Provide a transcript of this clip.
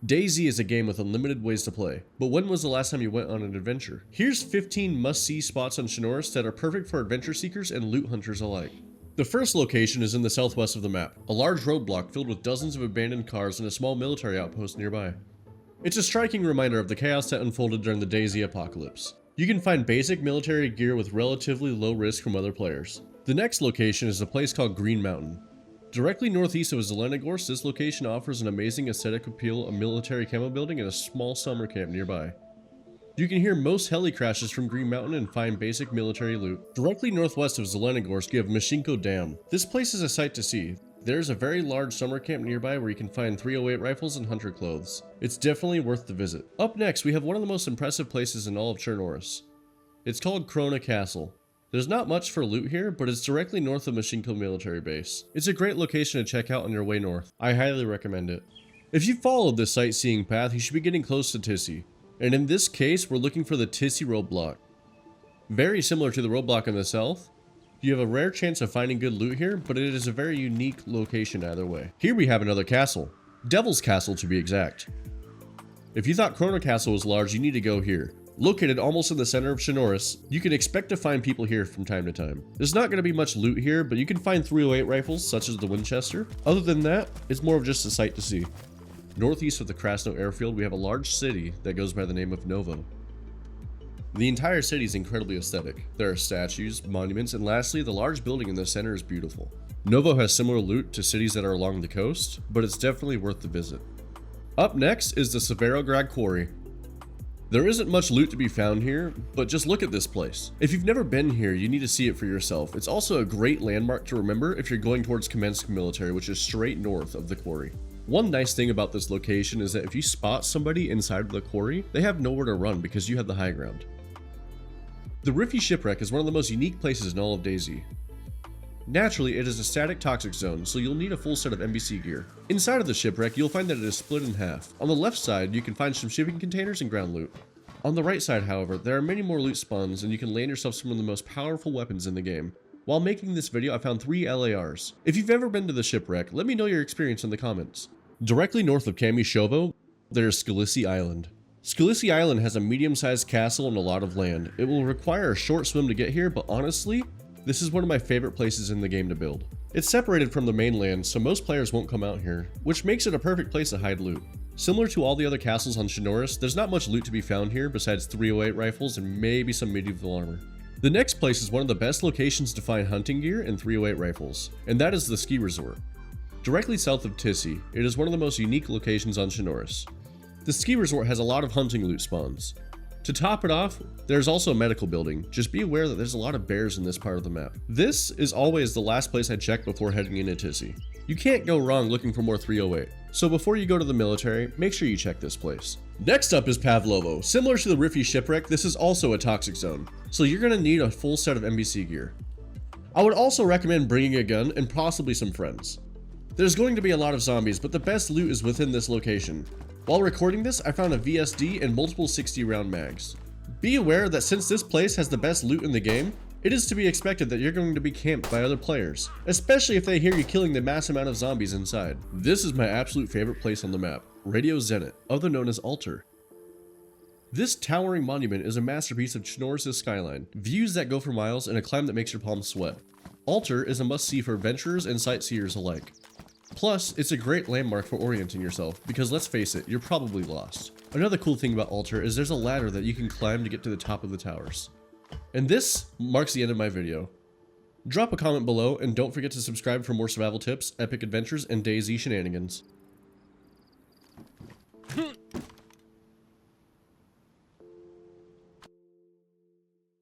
DayZ is a game with unlimited ways to play, but when was the last time you went on an adventure? Here's 15 must-see spots on Chernaurus that are perfect for adventure seekers and loot hunters alike. The first location is in the southwest of the map, a large roadblock filled with dozens of abandoned cars and a small military outpost nearby. It's a striking reminder of the chaos that unfolded during the DayZ apocalypse. You can find basic military gear with relatively low risk from other players. The next location is a place called Green Mountain. Directly northeast of Zelenogorsk, this location offers an amazing aesthetic appeal, a military camo building, and a small summer camp nearby. You can hear most heli crashes from Green Mountain and find basic military loot. Directly northwest of Zelenogorsk, you have Mashinko Dam. This place is a sight to see. There's a very large summer camp nearby where you can find 308 rifles and hunter clothes. It's definitely worth the visit. Up next, we have one of the most impressive places in all of Chernaurus. It's called Krona Castle. There's not much for loot here, but it's directly north of Mashinko military base. It's a great location to check out on your way north. I highly recommend it. If you followed this sightseeing path, you should be getting close to Tisy. And in this case, we're looking for the Tisy Roadblock. Very similar to the roadblock in the south, you have a rare chance of finding good loot here, but it is a very unique location either way. Here we have another castle. Devil's Castle to be exact. If you thought Krona Castle was large, you need to go here. Located almost in the center of Chernaurus, you can expect to find people here from time to time. There's not going to be much loot here, but you can find 308 rifles, such as the Winchester. Other than that, it's more of just a sight to see. Northeast of the Krasno airfield, we have a large city that goes by the name of Novo. The entire city is incredibly aesthetic. There are statues, monuments, and lastly, the large building in the center is beautiful. Novo has similar loot to cities that are along the coast, but it's definitely worth the visit. Up next is the Severograd Quarry. There isn't much loot to be found here, but just look at this place. If you've never been here, you need to see it for yourself. It's also a great landmark to remember if you're going towards Kamensk military, which is straight north of the quarry. One nice thing about this location is that if you spot somebody inside of the quarry, they have nowhere to run because you have the high ground. The Riffy Shipwreck is one of the most unique places in all of DayZ. Naturally, it is a static toxic zone, so you'll need a full set of NBC gear. Inside of the shipwreck, you'll find that it is split in half. On the left side, you can find some shipping containers and ground loot. On the right side, however, there are many more loot spawns and you can land yourself some of the most powerful weapons in the game. While making this video, I found 3 LARs. If you've ever been to the shipwreck, let me know your experience in the comments. Directly north of Kamyshovo, there is Skalisy Island. Skalisy Island has a medium-sized castle and a lot of land. It will require a short swim to get here, but honestly, this is one of my favorite places in the game to build. It's separated from the mainland, so most players won't come out here, which makes it a perfect place to hide loot. Similar to all the other castles on Chernaurus, there's not much loot to be found here besides 308 rifles and maybe some medieval armor. The next place is one of the best locations to find hunting gear and 308 rifles, and that is the ski resort. Directly south of Tisy, it is one of the most unique locations on Chernaurus. The ski resort has a lot of hunting loot spawns. To top it off, there's also a medical building. Just be aware that there's a lot of bears in this part of the map. This is always the last place I check before heading into Tisy. You can't go wrong looking for more 308. So before you go to the military, make sure you check this place. Next up is Pavlovo. Similar to the Riffy Shipwreck, this is also a toxic zone, so you're going to need a full set of NBC gear. I would also recommend bringing a gun and possibly some friends. There's going to be a lot of zombies, but the best loot is within this location. While recording this, I found a VSD and multiple 60 round mags. Be aware that since this place has the best loot in the game, it is to be expected that you're going to be camped by other players, especially if they hear you killing the mass amount of zombies inside. This is my absolute favorite place on the map, Radio Zenit, other known as Altar. This towering monument is a masterpiece of Chernaurus' skyline, views that go for miles and a climb that makes your palms sweat. Altar is a must-see for adventurers and sightseers alike. Plus, it's a great landmark for orienting yourself, because let's face it, you're probably lost. Another cool thing about Altar is there's a ladder that you can climb to get to the top of the towers. And this marks the end of my video. Drop a comment below and don't forget to subscribe for more survival tips, epic adventures, and DayZ shenanigans.